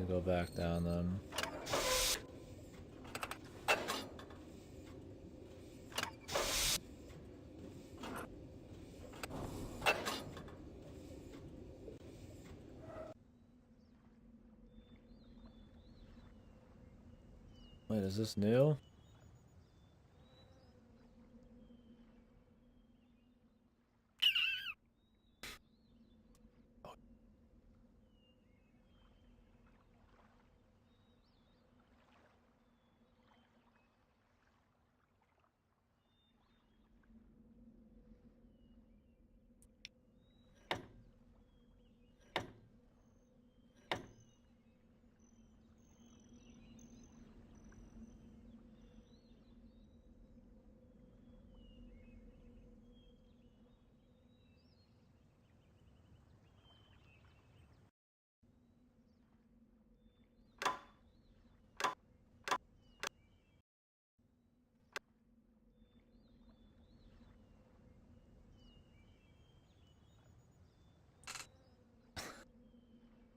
go back down then. Wait, is this new?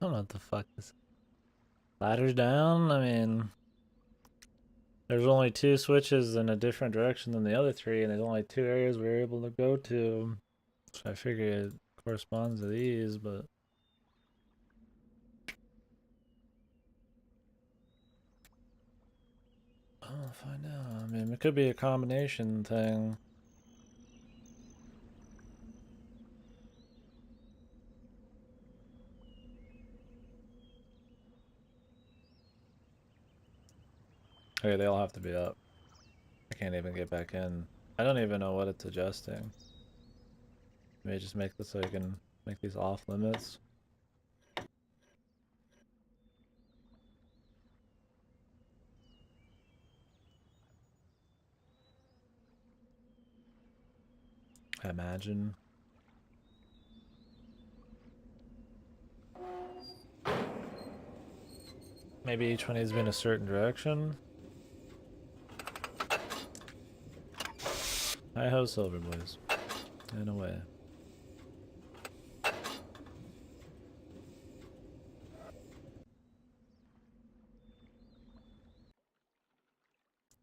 I don't know what the fuck this. Ladders down? I mean, there's only 2 switches in a different direction than the other 3, and there's only 2 areas we're able to go to. So I figure it corresponds to these, but I'll find out. I mean, it could be a combination thing. Okay, they all have to be up. I can't even get back in. I don't even know what it's adjusting. Maybe just make this so I can make these off limits. I imagine. Maybe each one needs to be in a certain direction. Hi-ho, Silver Boys. In a way.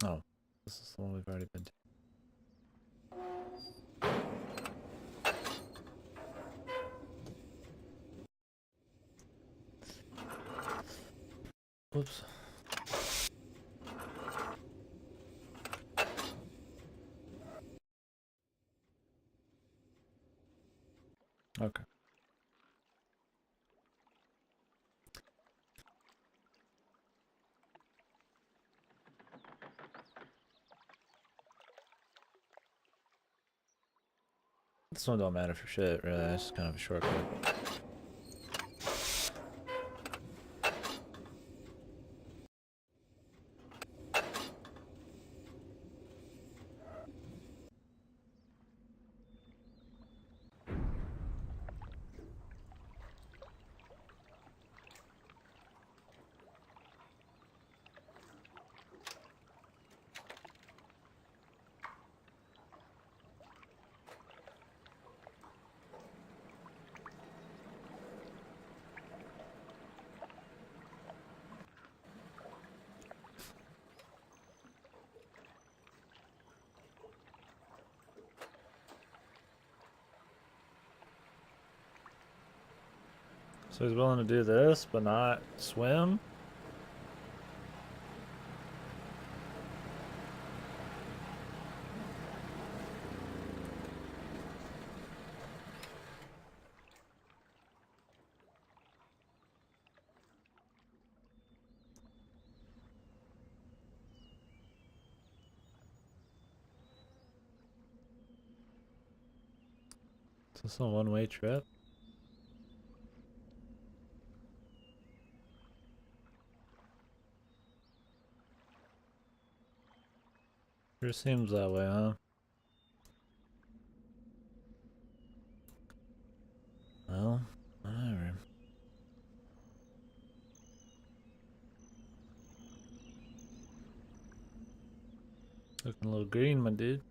Oh, this is the one we've already been to. Whoops. Okay. This one don't matter for shit, really. It's just kind of a shortcut. So he's willing to do this, but not swim? Is this a one-way trip? Sure seems that way, huh? Well, whatever. Looking a little green, my dude.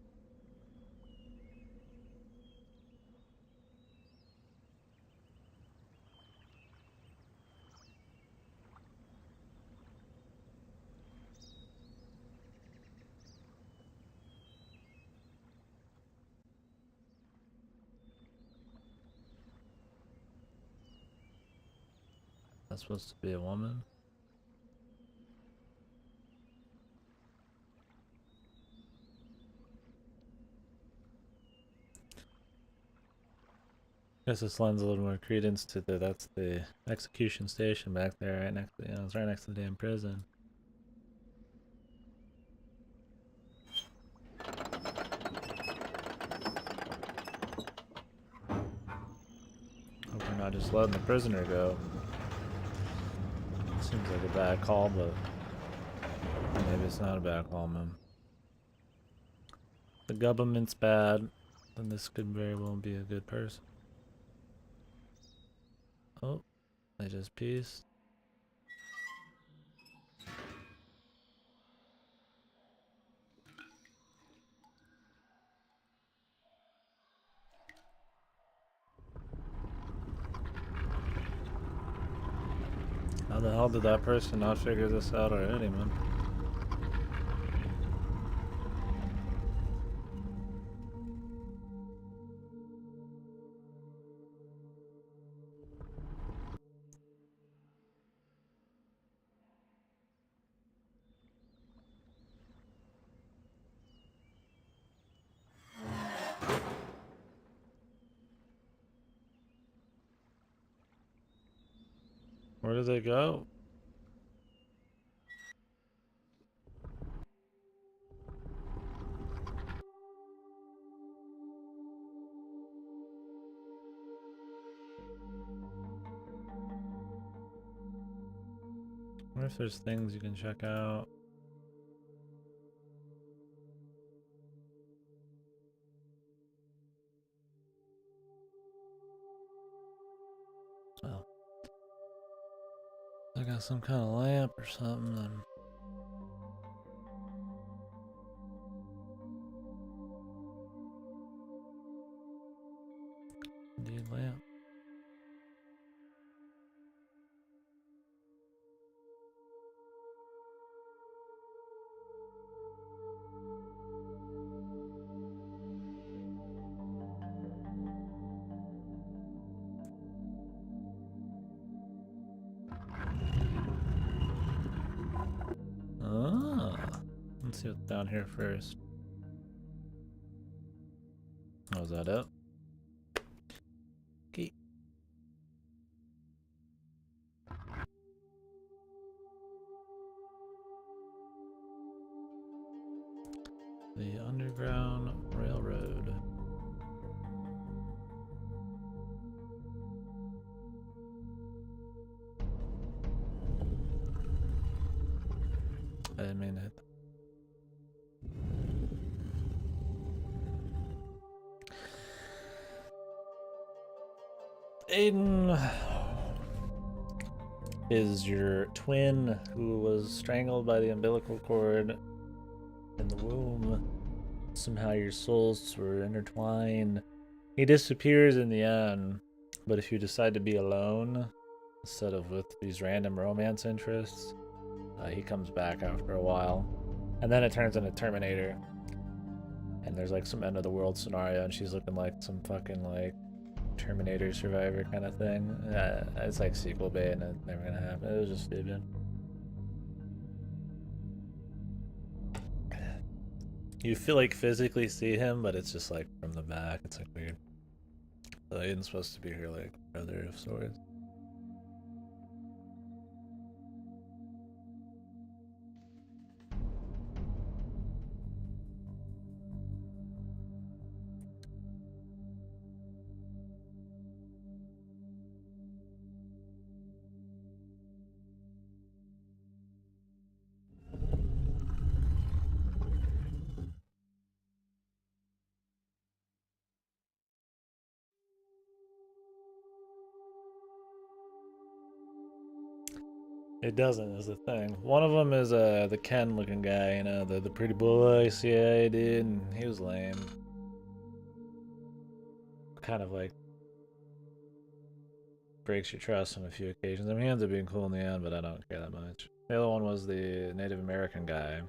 That's supposed to be a woman. Guess this lends a little more credence to that's the execution station back there, right next to, it's right next to the damn prison. Hope we're not just letting the prisoner go. Seems like a bad call, but maybe it's not a bad call, man. The government's bad, then this could very well be a good person. Oh, they just pieced. How the hell did that person not figure this out already, man? Where did they go? I wonder if there's things you can check out. Oh. I got some kind of lamp or something then. Indeed, lamp. Ah, let's see what's down here first. Oh, is that it? Okay. The Underground Railroad. I didn't mean to hit that. Aiden is your twin who was strangled by the umbilical cord in the womb. Somehow your souls were intertwined. He disappears in the end, but if you decide to be alone instead of with these random romance interests, he comes back after a while. And then it turns into Terminator. And there's like some end of the world scenario, and she's looking like some fucking like Terminator survivor kind of thing. It's like sequel bait, and it's never gonna happen. It was just stupid. You feel like physically see him, but it's just like from the back. It's like weird. So Aiden's supposed to be her like brother of sorts. It doesn't is the thing. One of them is the Ken looking guy, you know, the pretty boy CIA dude, and he was lame. Kind of like breaks your trust on a few occasions. I mean, he ends up being cool in the end, but I don't care that much. The other one was the Native American guy.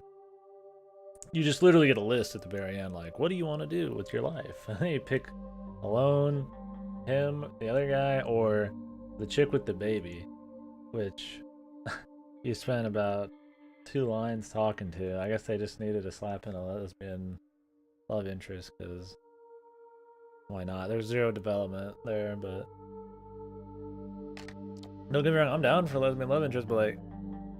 You just literally get a list at the very end, like, what do you want to do with your life? And then you pick alone, him, the other guy, or the chick with the baby. which you spent about 2 lines talking to. I guess they just needed to slap in a lesbian love interest, because why not? There's zero development there, but don't get me wrong, I'm down for lesbian love interest, but like,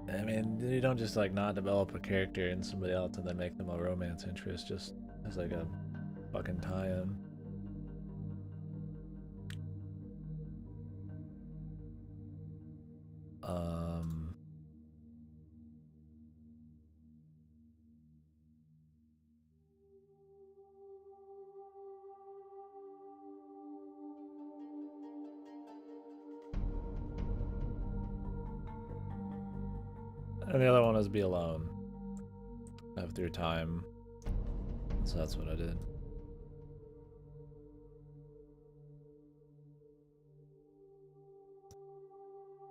I mean, you don't just like not develop a character in somebody else and then make them a romance interest just as like a fucking tie-in. Um, and the other one was be alone, have through time. So that's what I did.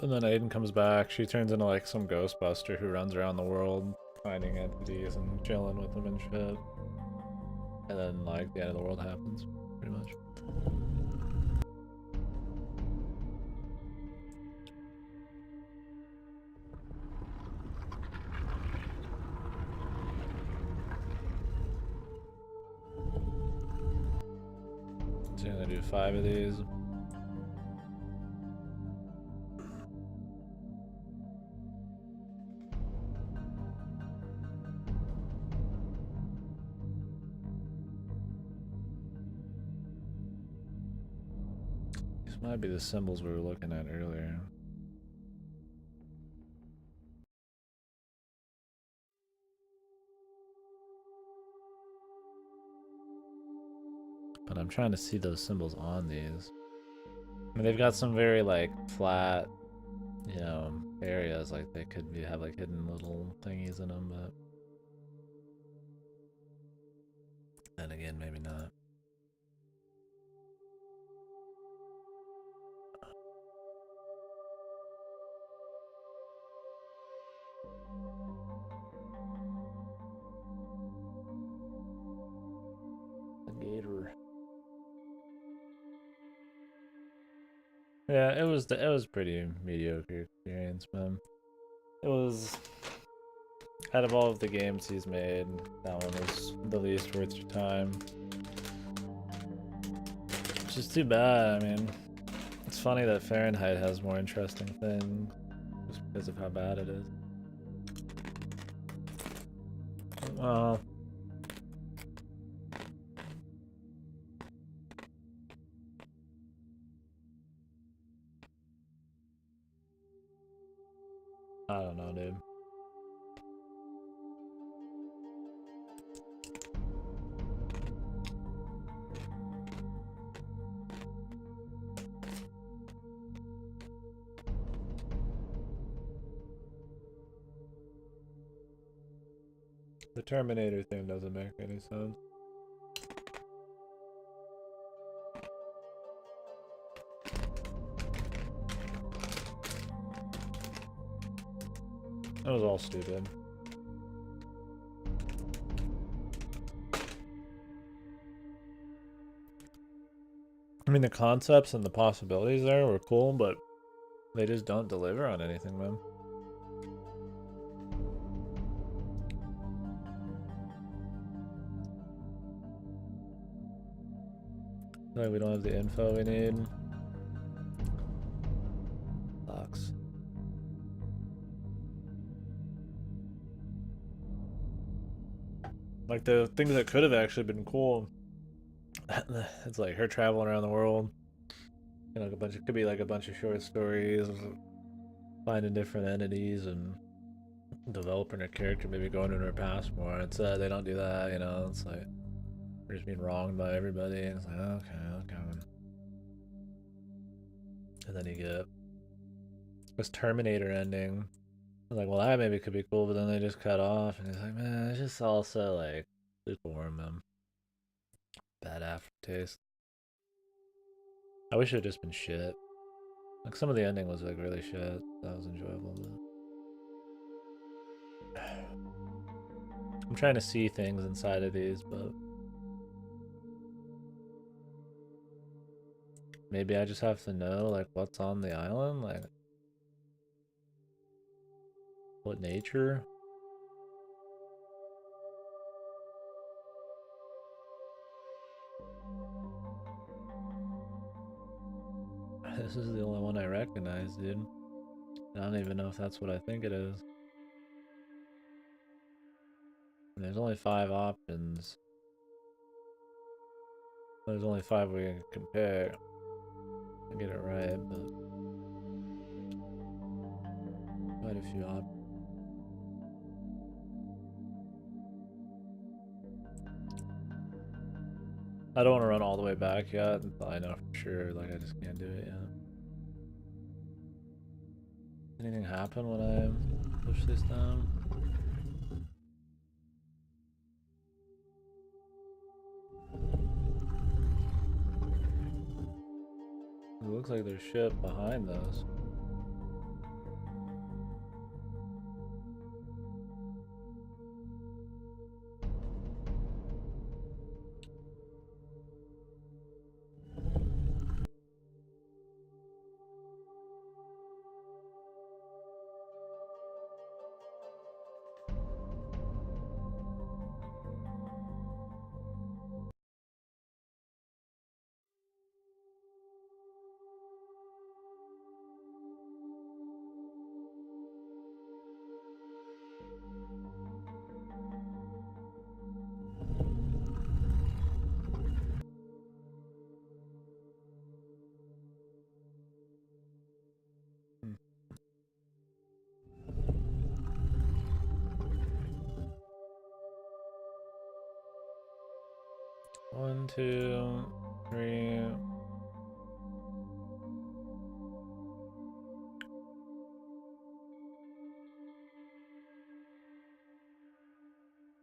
And then Aiden comes back. She turns into like some Ghostbuster who runs around the world finding entities and chilling with them and shit. And then like the end of the world happens, pretty much. So I'm gonna do 5 of these. These might be the symbols we were looking at earlier. But I'm trying to see those symbols on these. I mean, they've got some very like flat, you know, areas. Like they could be, have like hidden little thingies in them, but then again, maybe not. The gator. Yeah, it was pretty mediocre experience, man. It was, out of all of the games he's made, that one was the least worth your time. Which is too bad. I mean, it's funny that Fahrenheit has more interesting things just because of how bad it is. Well, I don't know, dude. The Terminator thing doesn't make any sense. That was all stupid. I mean, the concepts and the possibilities there were cool, but they just don't deliver on anything, man. Like, we don't have the info we need. Sucks. Like, the things that could have actually been cool, it's like her traveling around the world. You know, it could be like a bunch of short stories, finding different entities and developing her character, maybe going into her past more. It's they don't do that, you know. It's like we're just being wronged by everybody. And it's like, okay. And then you get this Terminator ending. I'm like, well, that maybe could be cool, but then they just cut off, and it's like, man, it's just also like lukewarm, man. Bad aftertaste. I wish it had just been shit. Like some of the ending was like really shit. That was enjoyable, but I'm trying to see things inside of these, but maybe I just have to know like what's on the island. Like What, nature? This is the only one I recognize, dude. I don't even know if that's what I think it is. And there's only 5 options. There's only 5 we can compare. I get it right, but quite a few options. I don't want to run all the way back yet until I know for sure. Like, I just can't do it yet. Anything happen when I push this down? It looks like there's shit behind those. One, two, three.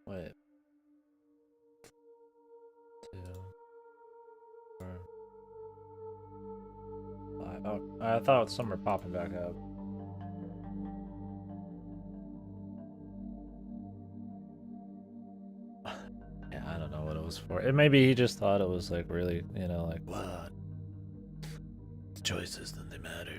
Wait. 2, 4, 5. Oh, I thought some were popping back up. Yeah, I don't know what it was for. Maybe he just thought it was like really, you know, like, what? The choices, then they matter.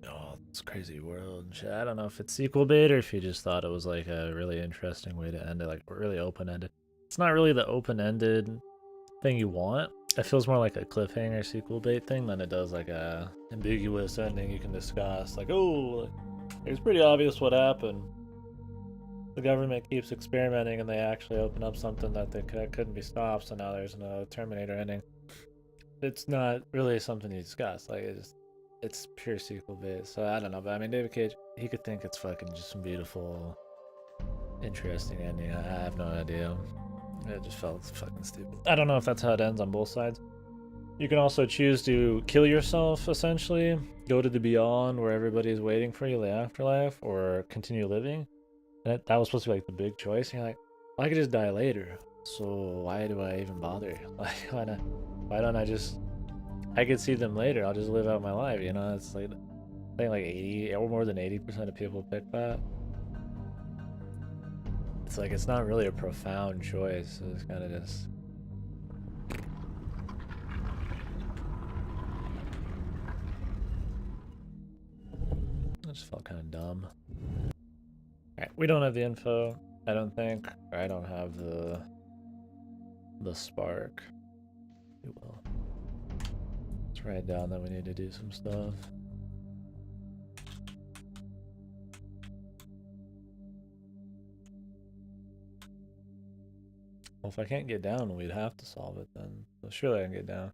Oh, this crazy world and shit. I don't know if it's sequel bait or if he just thought it was like a really interesting way to end it, like really open-ended. It's not really the open-ended thing you want. It feels more like a cliffhanger sequel bait thing than it does like a ambiguous ending you can discuss. Like, oh, it's pretty obvious what happened. The government keeps experimenting and they actually open up something that they couldn't be stopped, so now there's no Terminator ending. It's not really something you discuss. Like, it's pure sequel bait. So I don't know, but I mean, David Cage, he could think it's fucking just some beautiful, interesting ending. I have no idea. It just felt fucking stupid. I don't know if that's how it ends on both sides. You can also choose to kill yourself, essentially, go to the beyond where everybody's waiting for you, the afterlife, or continue living. And that was supposed to be like the big choice. And you're like, well, I could just die later. So why do I even bother? Like, why not? Why don't I just? I could see them later. I'll just live out my life. You know, it's like I think like 80 or more than 80% of people pick that. It's like it's not really a profound choice. It's kind of just. It just felt kind of dumb. Alright, we don't have the info, I don't think. I don't have the spark. We will. Let's write down that we need to do some stuff. Well, if I can't get down, we'd have to solve it then. So surely I can get down.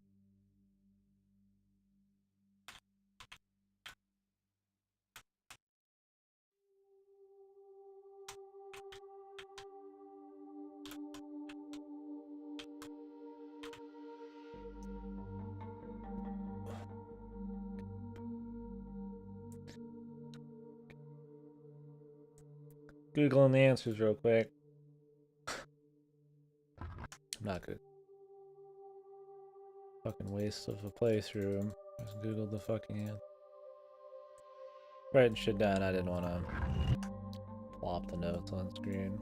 Googling the answers real quick. Not good. Fucking waste of a playthrough. Just googled the fucking answer. Writing shit down, I didn't want to plop the notes on screen.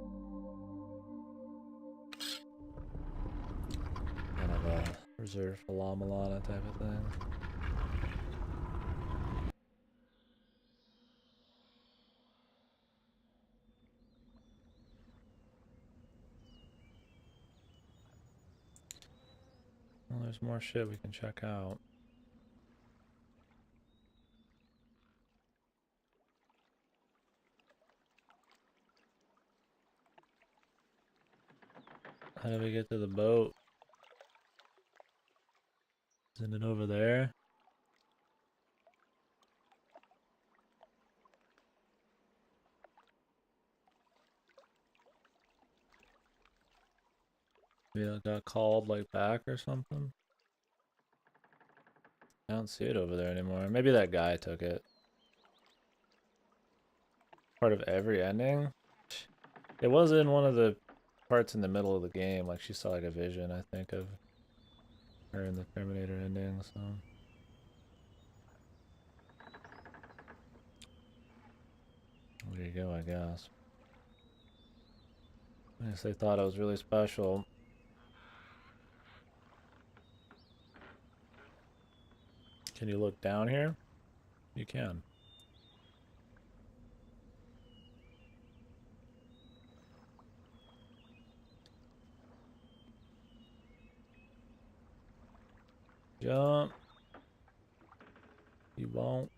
Kind of a reserved for La Milana type of thing. Well, there's more shit we can check out. How do we get to the boat? Isn't it over there? Maybe it got called like back or something? I don't see it over there anymore. Maybe that guy took it. Part of every ending? It was in one of the parts in the middle of the game. Like she saw like a vision, I think, of her in the Terminator ending, so. There you go, I guess. I guess they thought it was really special. Can you look down here? You can. Jump. You won't.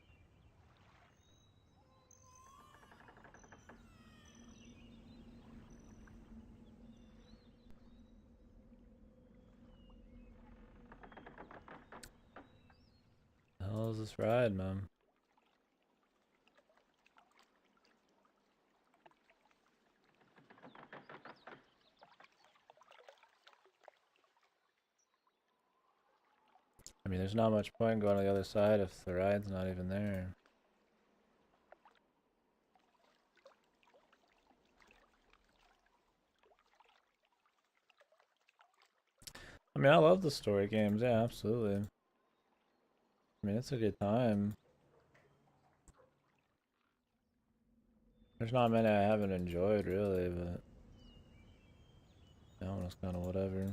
The hell is this ride, man? I mean, there's not much point going to the other side if the ride's not even there. I mean, I love the story games. Yeah, absolutely. I mean, it's a good time. There's not many I haven't enjoyed, really, but that one was kind of whatever.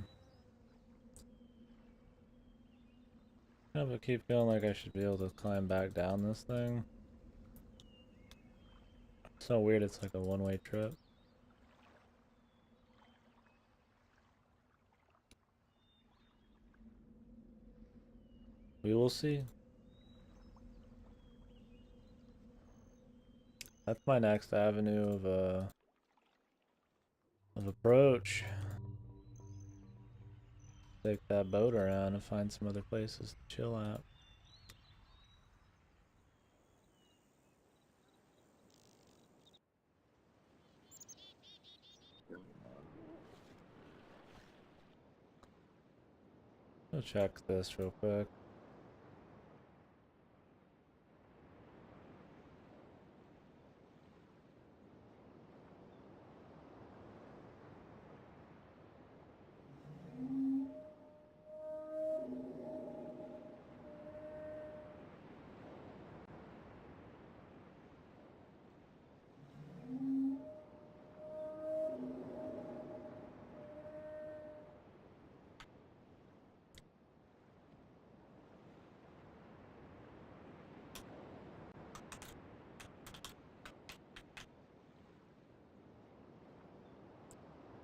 Yeah, but keep feeling like I should be able to climb back down this thing. It's so weird, it's like a one-way trip. We will see. That's my next avenue of approach. Take that boat around and find some other places to chill at. Go check this real quick.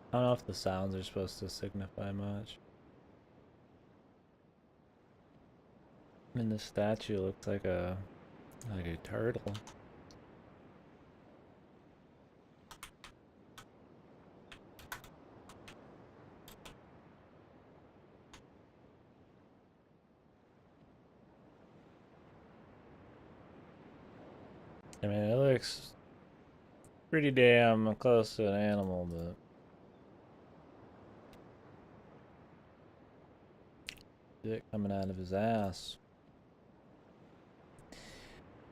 I don't know if the sounds are supposed to signify much. I mean, the statue looks like a turtle. I mean, it looks pretty damn close to an animal, but dick coming out of his ass.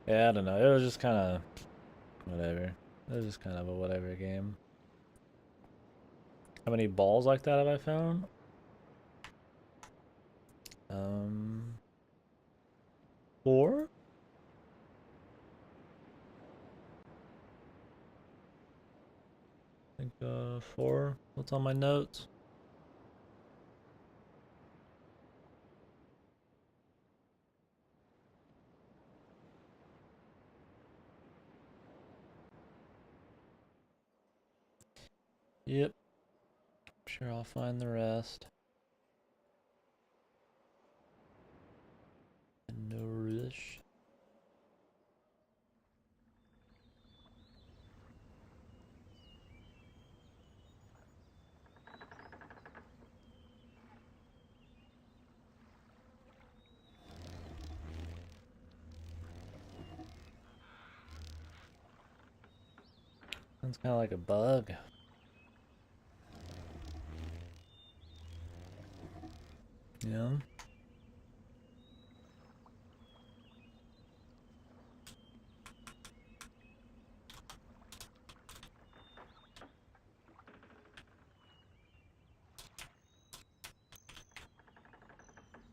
Yeah, I don't know. It was just kind of whatever. It was just kind of a whatever game. How many balls like that have I found? 4? I think 4. What's on my notes? Yep. Sure, I'll find the rest. bush. Sounds kind of like a bug. Yeah.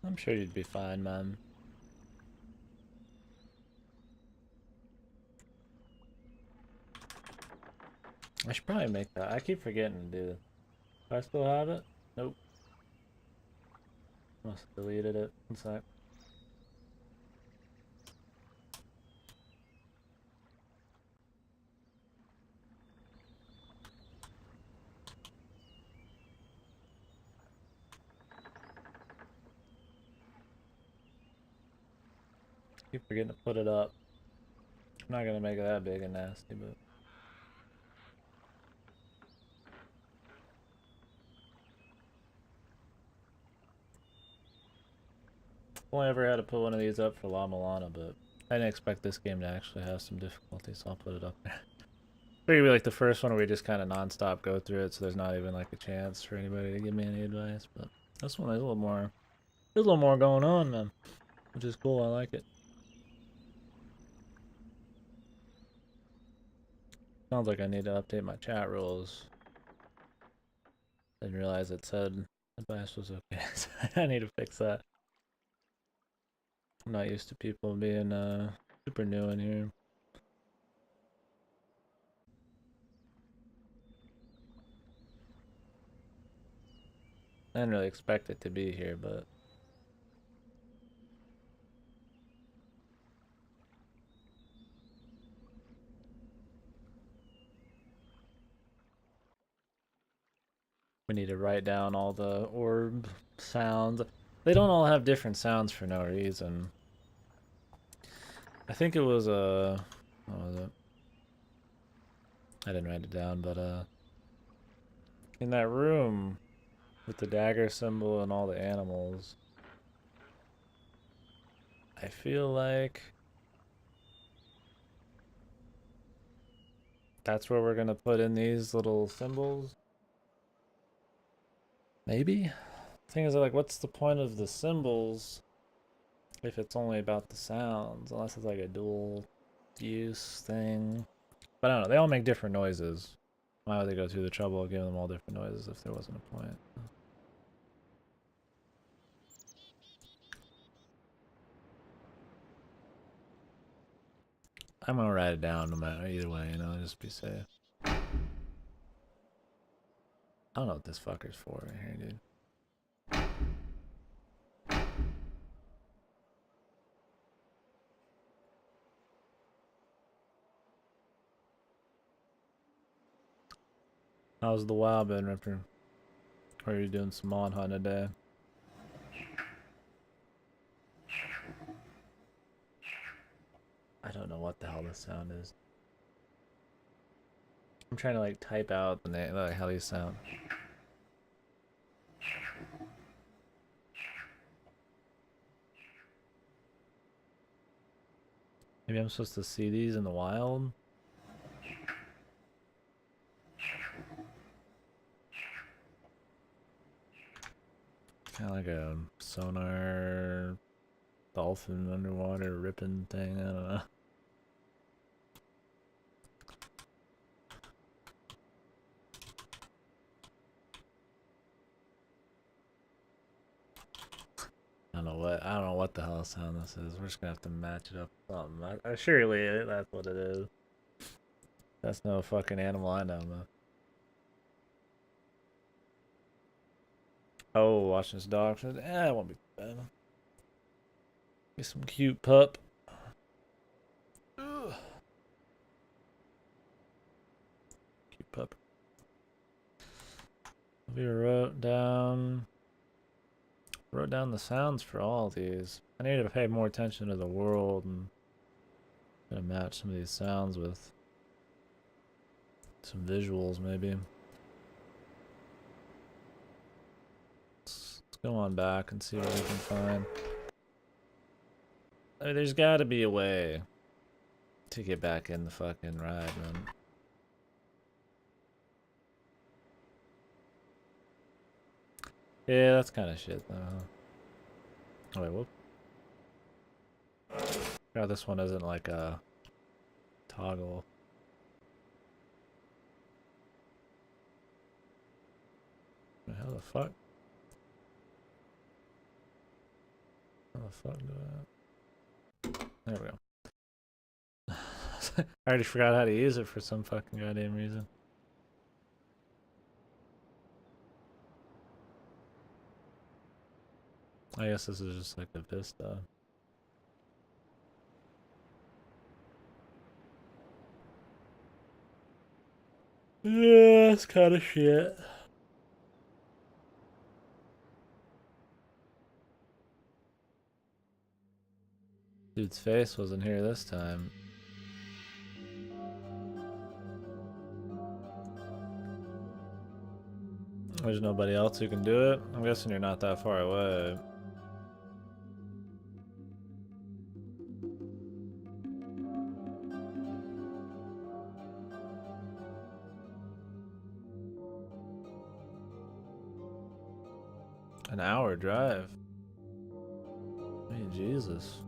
I'm sure you'd be fine, man. I should probably make that. I keep forgetting to do it. Do I still have it? Nope. Must have deleted it. One sec. Keep forgetting to put it up. I'm not gonna make it that big and nasty, but only ever had to put one of these up for La Milana, but I didn't expect this game to actually have some difficulty, so I'll put it up there. Figure like the first one where we just kind of non-stop go through it, so there's not even like a chance for anybody to give me any advice. But this one is a little more, there's a little more going on, man, which is cool. I like it. Sounds like I need to update my chat rules. Didn't realize it said advice was okay, so I need to fix that. I'm not used to people being super new in here. I didn't really expect it to be here, but we need to write down all the orb sounds. They don't all have different sounds for no reason. I think it was what was it? I didn't write it down, but in that room with the dagger symbol and all the animals, I feel like that's where we're gonna put in these little symbols. Maybe? The thing is, like, what's the point of the symbols if it's only about the sounds? Unless it's like a dual use thing. But I don't know, they all make different noises. Why would they go through the trouble of giving them all different noises if there wasn't a point? I'm gonna write it down no matter either way, you know, just be safe. I don't know what this fucker's for right here, dude. How's the WoW been, Ripper? Or are you doing some mod hunt today? I don't know what the hell this sound is. I'm trying to like type out the name, like how these sound. Maybe I'm supposed to see these in the wild? Kind of like a sonar dolphin underwater ripping thing, I don't know. I don't know what the hell sound this is. We're just gonna have to match it up with something. Surely that's what it is. That's no fucking animal I know, man. Oh, watching this dog. It won't be bad. Get some cute pup. Ugh. Cute pup. We wrote down Wrote down the sounds for all these. I need to pay more attention to the world and gonna match some of these sounds with some visuals maybe. Let's go on back and see what we can find. I mean, there's gotta be a way to get back in the fucking ride, man. Yeah, that's kind of shit though. Oh, wait, whoop. God, this one isn't like a toggle. How the fuck? How the fuck do I... There we go. I already forgot how to use it for some fucking goddamn reason. I guess this is just like the Vista. Yeah, it's kind of shit. Dude's face wasn't here this time. There's nobody else who can do it? I'm guessing you're not that far away. An hour drive. Hey, Jesus.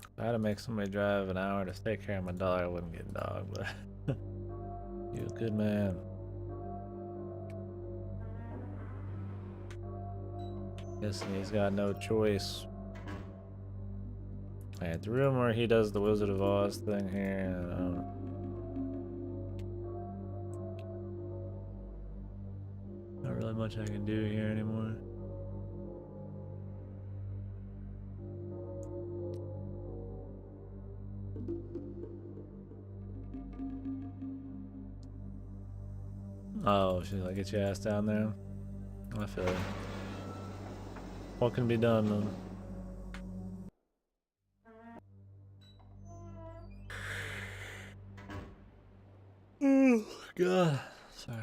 If I had to make somebody drive an hour to take care of my dog, I wouldn't get a dog, but you're a good man. Guessing he's got no choice. Alright, the room where he does the Wizard of Oz thing here. Not really much I can do here anymore. Oh, she's like, get your ass down there. I feel it. What can be done, then? Oh, God. Sorry.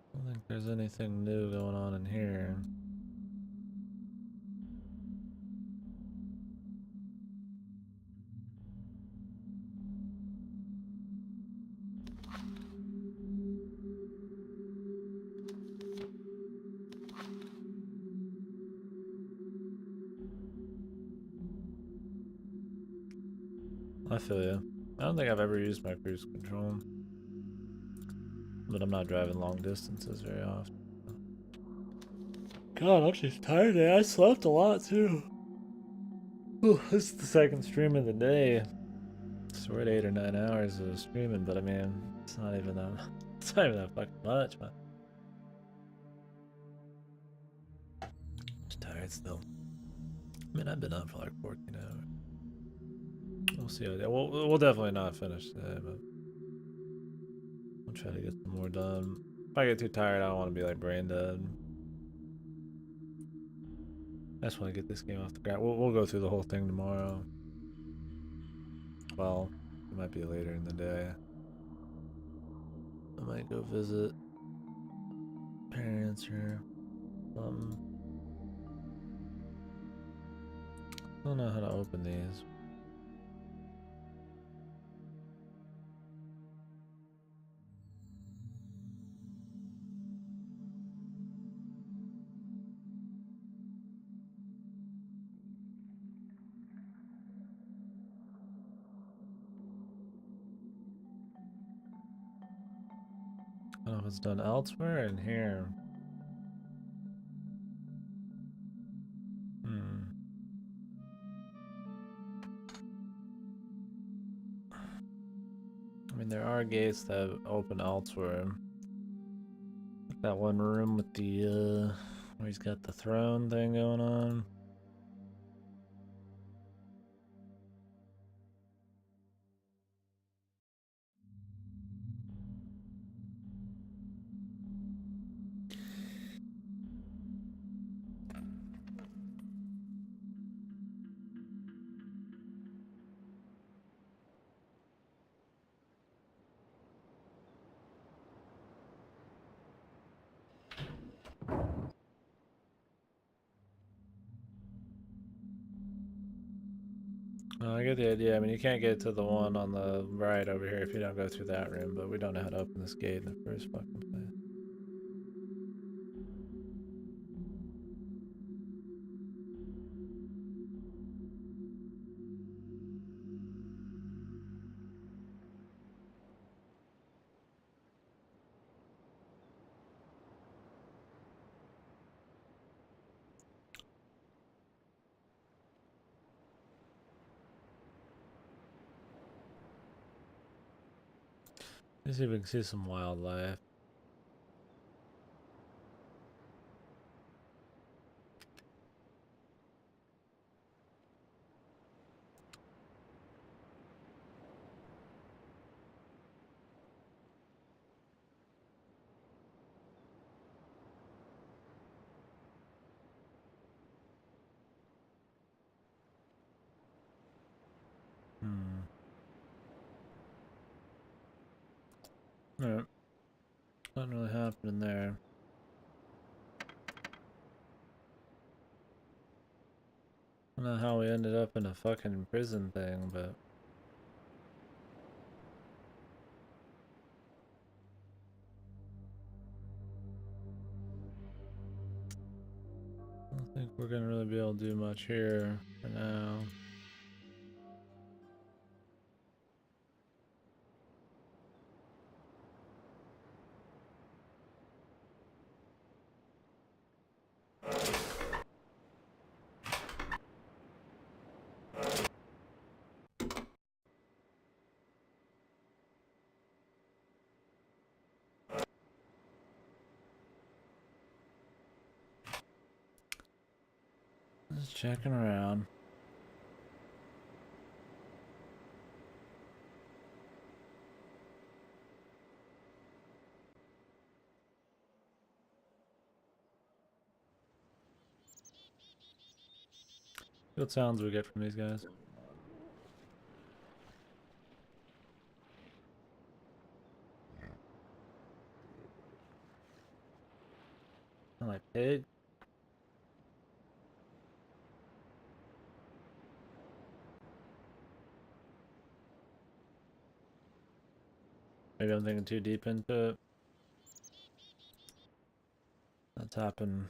I don't think there's anything new going on in here. I feel you. I don't think I've ever used my cruise control. But I'm not driving long distances very often. God, I'm just tired today. I slept a lot too. Ooh, this is the second stream of the day. So we're at 8 or 9 hours of streaming, but I mean, it's not even that. It's not even that fucking much, man. I'm just tired still. I mean, I've been up for like 14 hours. We'll see. We'll definitely not finish today, but we'll try to get some more done. If I get too tired, I don't want to be like brain dead. I just want to get this game off the ground. We'll go through the whole thing tomorrow. Well, it might be later in the day. I might go visit parents or something. I don't know how to open these. I don't know if it's done elsewhere in here. I mean, there are gates that open elsewhere. That one room with the where he's got the throne thing going on. I get the idea. I mean, you can't get to the one on the right over here if you don't go through that room, but we don't know how to open this gate in the first fucking place. Let's see if we can see some wildlife. Alright. Nothing really happening there. I don't know how we ended up in a fucking prison thing, but I don't think we're gonna really be able to do much here for now. Just checking around. What sounds we get from these guys? Sound like pig? Maybe I'm thinking too deep into it. That's happened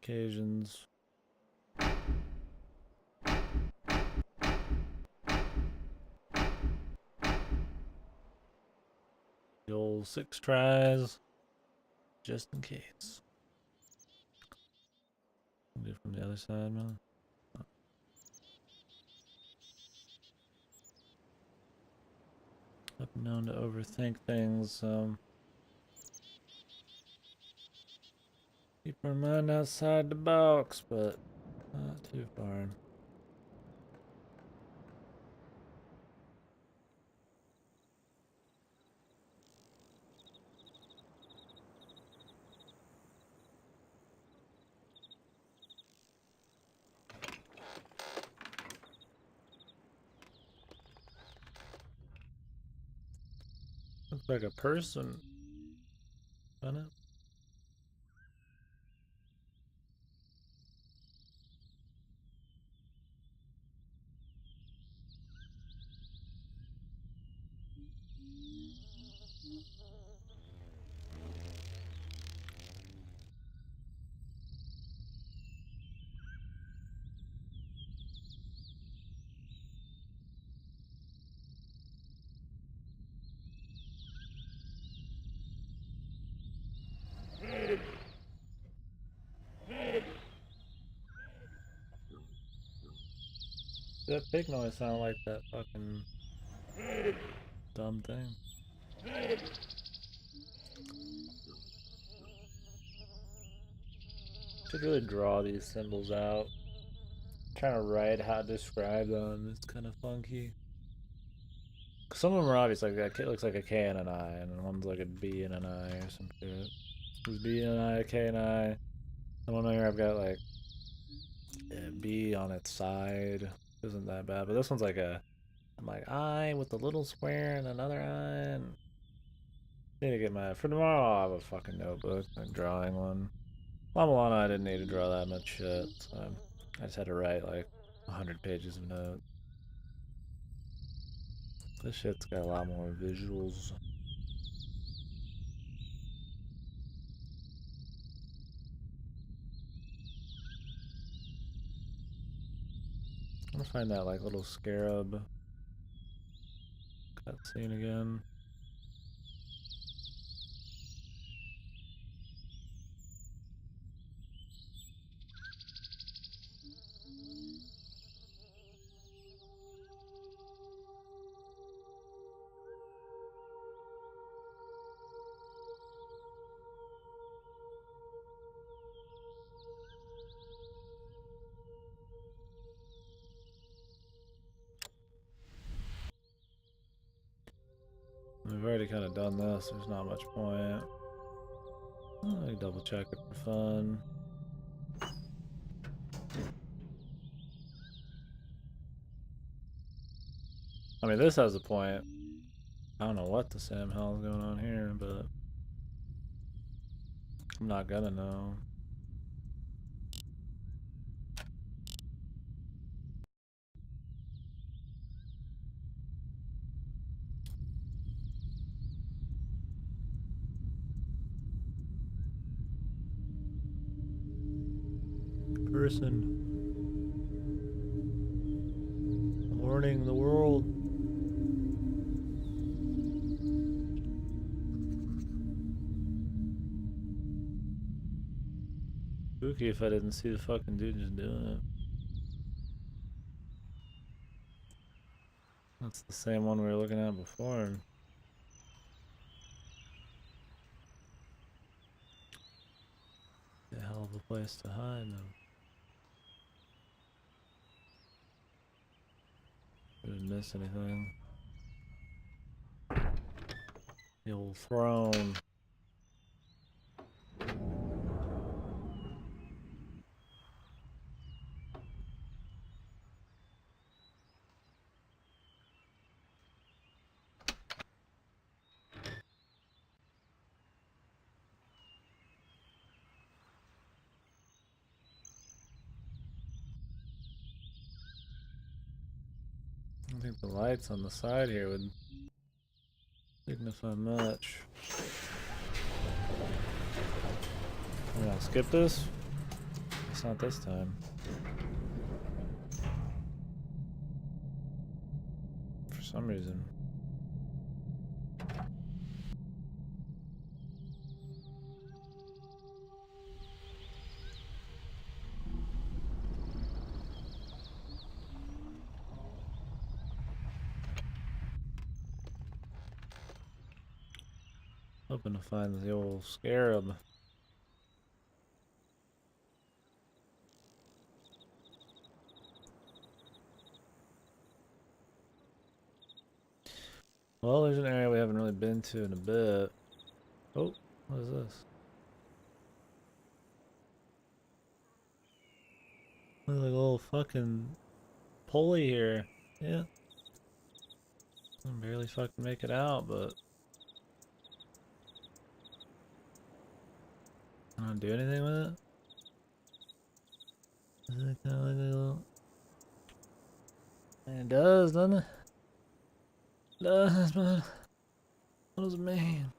occasions. The old 6 tries, just in case. Do it from the other side, man. I've been known to overthink things. Keep our mind outside the box, but not too far. Looks like a person. Doesn't it? That pig noise sounded like that fucking dumb thing. Should really draw these symbols out. Trying to write how to describe them. It's kind of funky. Some of them are obvious, like that looks like a K and an I, and one's like a B and an I or some shit. There's B and an I, K and I. The one here I've got like a B on its side. Isn't that bad, but this one's like I'm like I with a little square and another I. And I need to get for tomorrow I'll have a fucking notebook, like drawing one. Mama I didn't need to draw that much shit, so I just had to write like 100 pages of notes. This shit's got a lot more visuals. I'm gonna find that like little scarab cutscene again. We've already kind of done this. There's not much point. I'll double check it for fun. I mean, this has a point. I don't know what the Sam hell is going on here, but I'm not gonna know. Person warning the world. Spooky if I didn't see the fucking dude just doing it. That's the same one we were looking at before. A hell of a place to hide though. Didn't miss anything. The old throne. I think the lights on the side here would signify much. I'm gonna skip this. It's not this time. For some reason. Hoping to find the old scarab. Well, there's an area we haven't really been to in a bit. Oh, what is this? Look like a little fucking pulley here. Yeah. I can barely fucking make it out, but I don't do anything with it. Is it kind of like a little... It does, doesn't it? It does, man. What does it mean?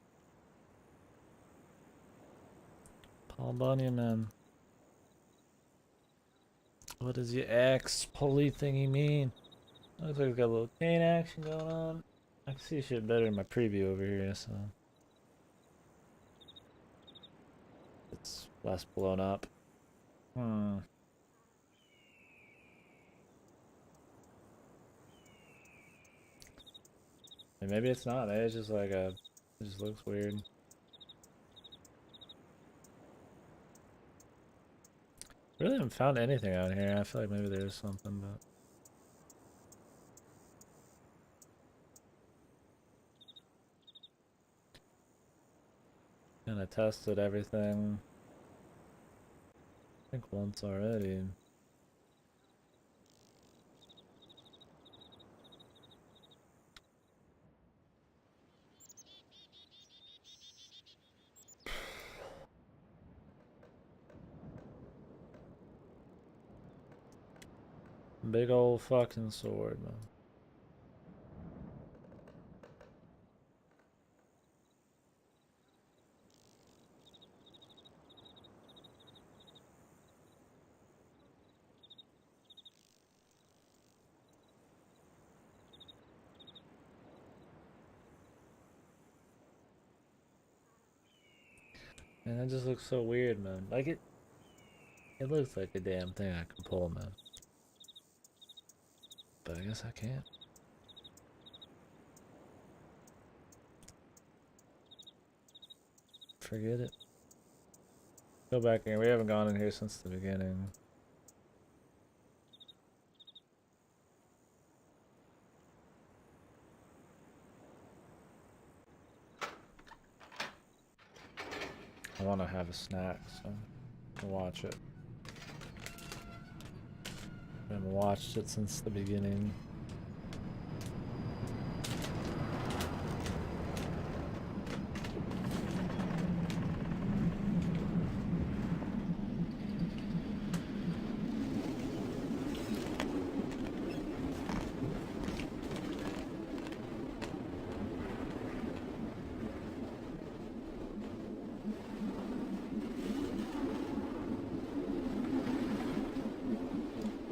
Paul Bunyan, man. What does your X pulley thingy mean? Looks like it's got a little chain action going on. I can see shit better in my preview over here, so it's less blown up. And maybe it's not. Maybe it's just like it just looks weird. Really haven't found anything out here. I feel like maybe there's something, but kind of tested everything. I think once already. Big old fucking sword, man. And that just looks so weird, man. Like it looks like a damn thing I can pull, man. But I guess I can't. Forget it. Go back here. We haven't gone in here since the beginning. I want to have a snack, so I'll watch it. I haven't watched it since the beginning.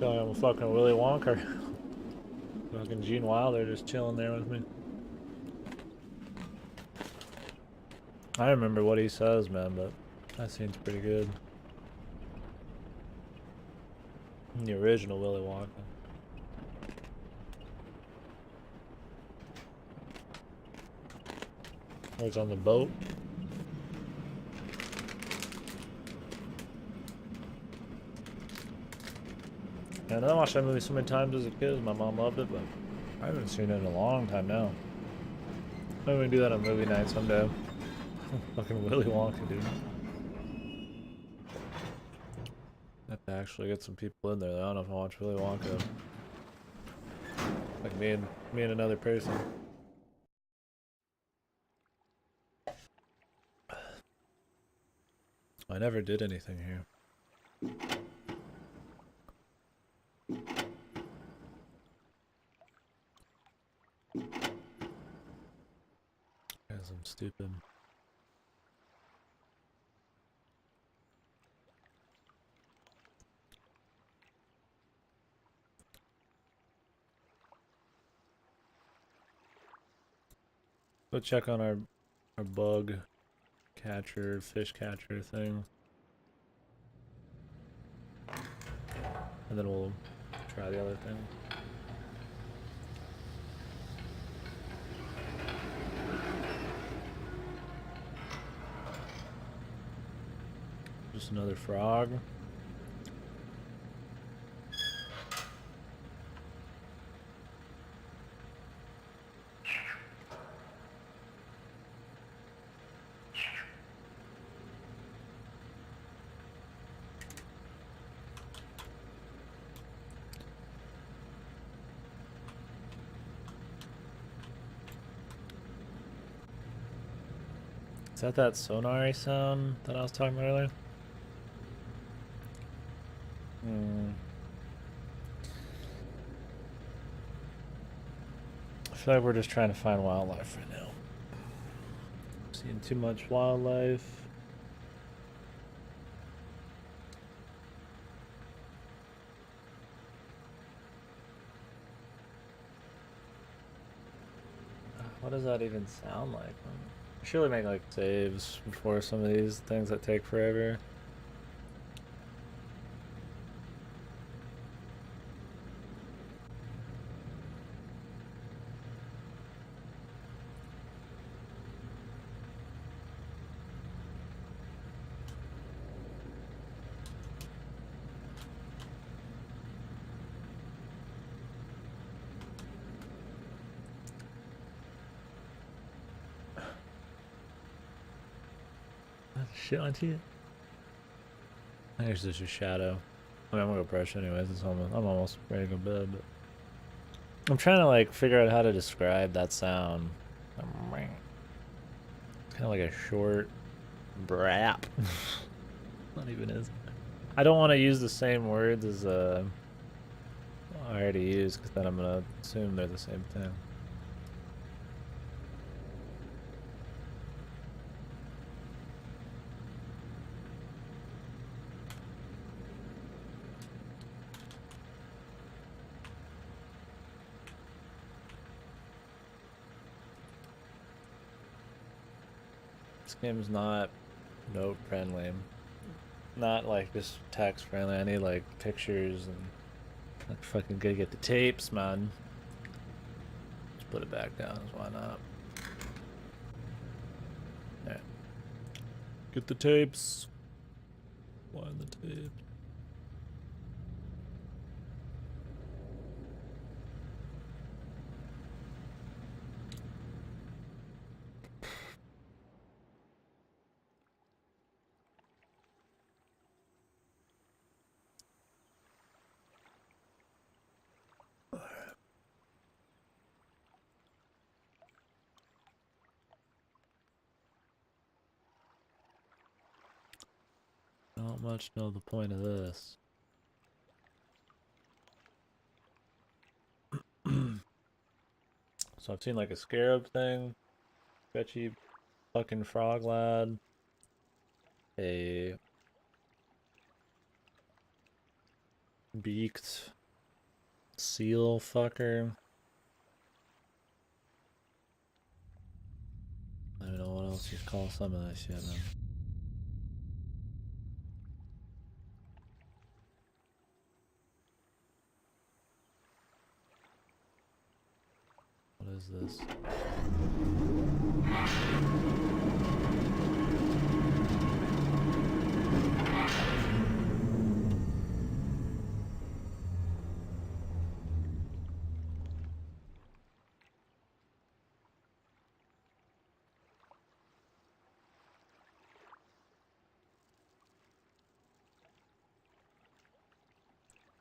I'm a fucking Willy Wonka. Fucking Gene Wilder just chilling there with me. I remember what he says, man, but that scene's pretty good. The original Willy Wonka. Where it's on the boat. And I watched that movie so many times as a kid. My mom loved it, but I haven't seen it in a long time now. Maybe we can do that on movie night someday. Fucking Willy Wonka, dude. Have to actually get some people in there. I don't know if I watch Willy Wonka. Like me and another person. I never did anything here. Guess I'm stupid. Go check on our bug catcher, fish catcher thing. And then we'll try the other thing. Just another frog. Is that sonary sound that I was talking about earlier? I feel like we're just trying to find wildlife right now. Seeing too much wildlife. What does that even sound like? I surely make like saves before some of these things that take forever. Shit on you. I think it's just your shadow. I mean, I'm gonna go brush anyways. I'm almost ready to go to bed. But I'm trying to like figure out how to describe that sound. It's kind of like a short brap. Not even is. I don't want to use the same words as I already used, because then I'm gonna assume they're the same thing. This game's not note friendly. Not like just text friendly. I need like pictures and like fucking gotta get the tapes, man. Just put it back down. Why not? Alright. Get the tapes. Find the tapes. Not much know the point of this. So I've seen like a scarab thing, sketchy fucking frog lad, a beaked seal fucker. I don't know what else you call some of that shit, man. What is this?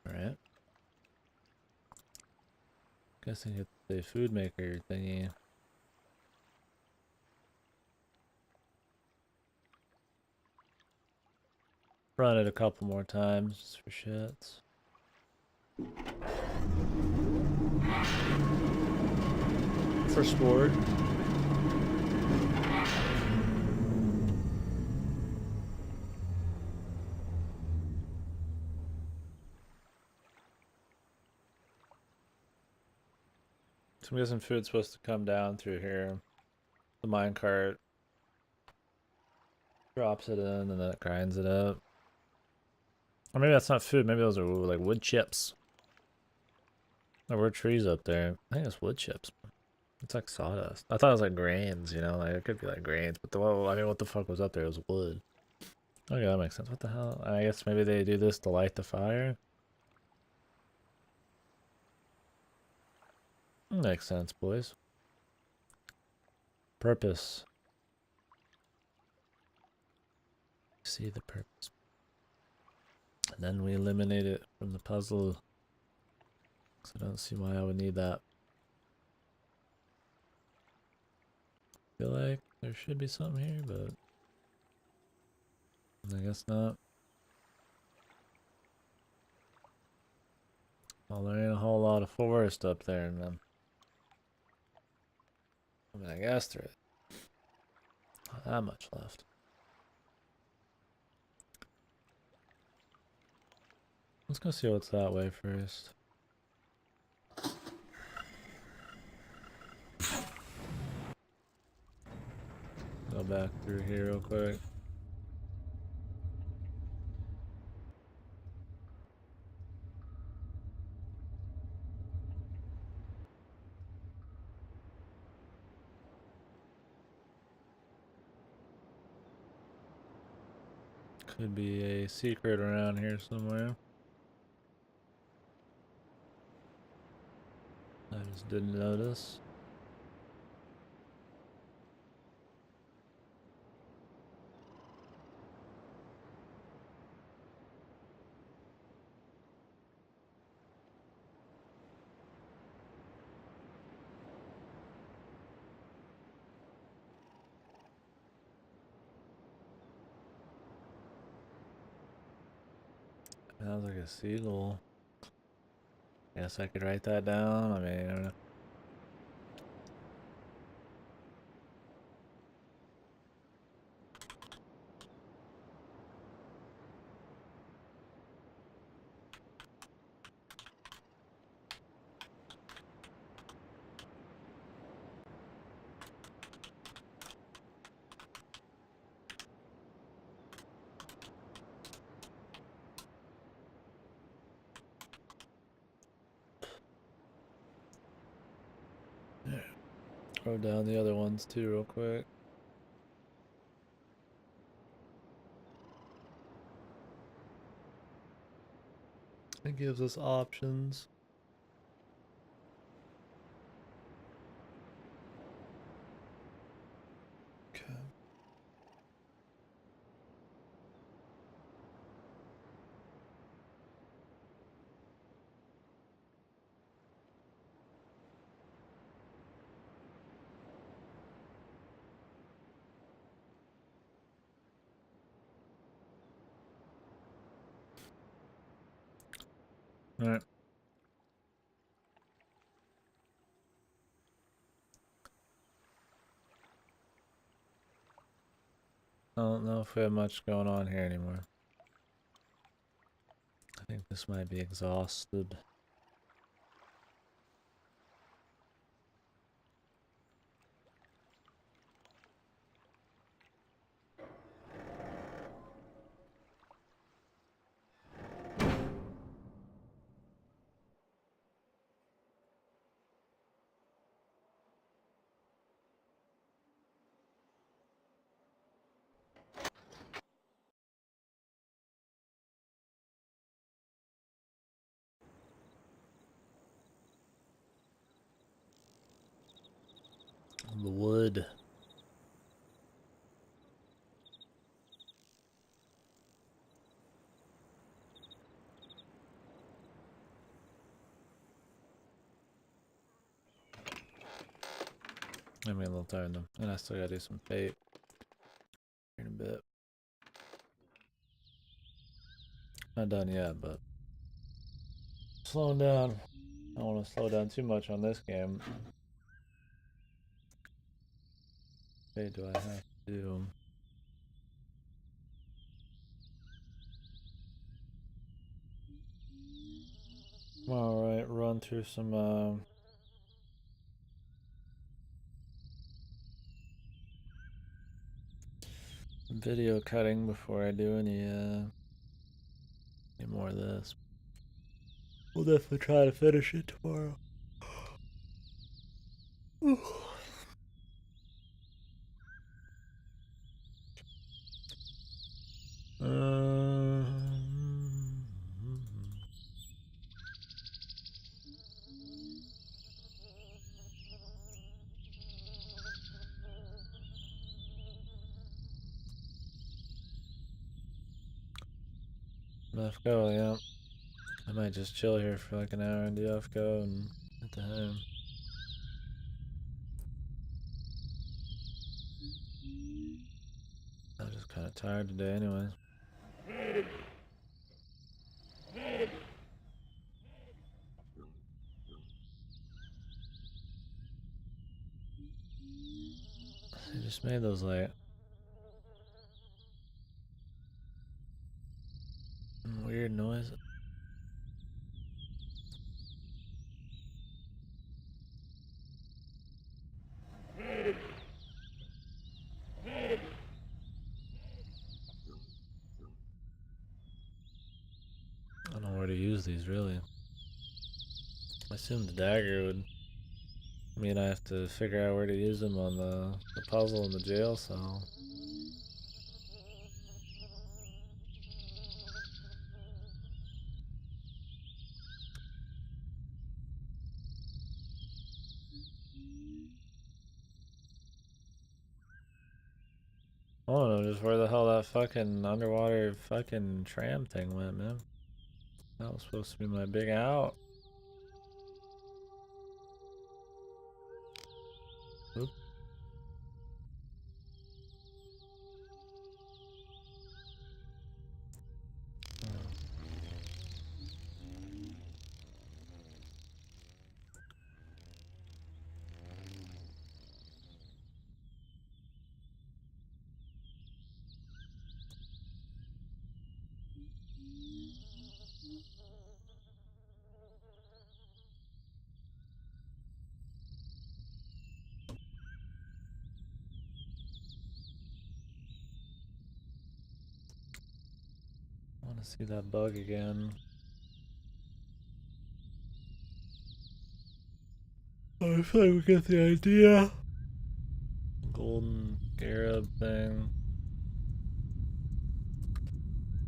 Alright. Guessing it's the food maker thingy. Run it a couple more times just for shits. For sport. So I'm guessing food's supposed to come down through here. The minecart drops it in and then it grinds it up. Or maybe that's not food, maybe those are like wood chips. There were trees up there. I think it's wood chips. It's like sawdust. I thought it was like grains, you know, like it could be like grains, but I mean, what the fuck was up there? It was wood. Okay, that makes sense. What the hell? I guess maybe they do this to light the fire. Makes sense, boys. Purpose. See the purpose. And then we eliminate it from the puzzle. Because I don't see why I would need that. I feel like there should be something here, but I guess not. Well, there ain't a whole lot of forest up there, man. I mean, I guess there is not that much left. Let's go see what's that way first. Go back through here real quick. Could be a secret around here somewhere. I just didn't notice. Sounds like a seagull. Guess I could write that down. I mean, I don't know. Wrote down the other ones too, real quick. It gives us options. Okay. All right. I don't know if we have much going on here anymore. I think this might be exhausted. The wood. I'm getting a little tired though. And I still gotta do some bait here in a bit. Not done yet, but slowing down. I don't want to slow down too much on this game. Okay, do I have to do? Alright, run through some video cutting before I do any more of this. We'll definitely try to finish it tomorrow. Let's go, yeah. I might just chill here for like an hour and do FGO and hit the home. I'm just kind of tired today anyways. I just made those like weird noises. I don't know where to use these really. I assume the dagger would mean I have to figure out where to use them on the puzzle in the jail cell. I don't know just where the hell that fucking underwater fucking tram thing went, man. That was supposed to be my big out. Oop. I see that bug again. I feel like we get the idea. Golden Arab thing.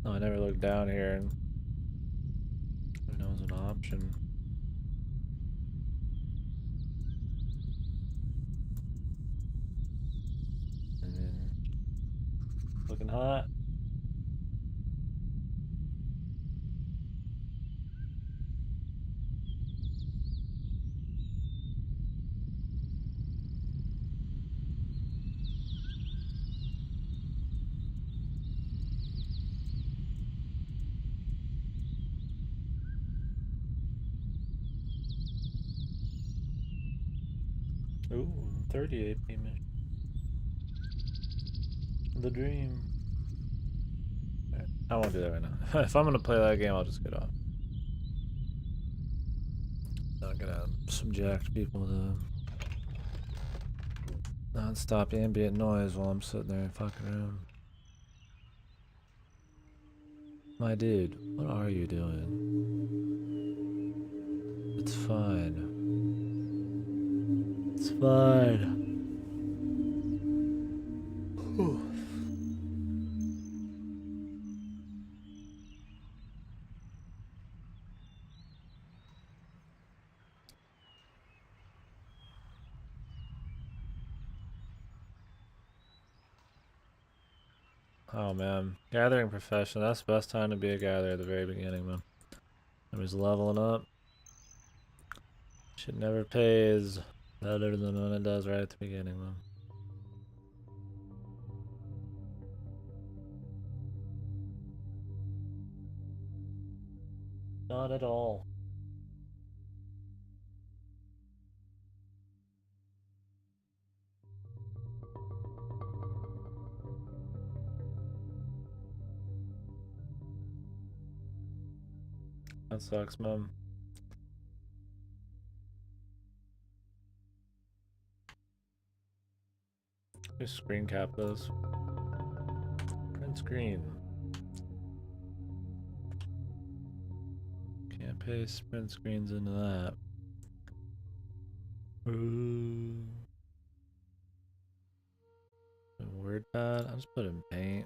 Oh, I never looked down here and who knows an option. And then looking hot. Ooh, 38 mission. The dream. Right, I won't do that right now. If I'm gonna play that game, I'll just get off. Not gonna subject people to non-stop ambient noise while I'm sitting there fucking around. My dude, what are you doing? It's fine. It's fine. Oh man, gathering profession. That's the best time to be a gatherer at the very beginning, man. Everybody's leveling up. Shit never pays better than when it does right at the beginning, man. Not at all. That sucks, man. Just screen cap those. Print screen. Can't paste print screens into that. Ooh. WordPad? I'll just put in paint.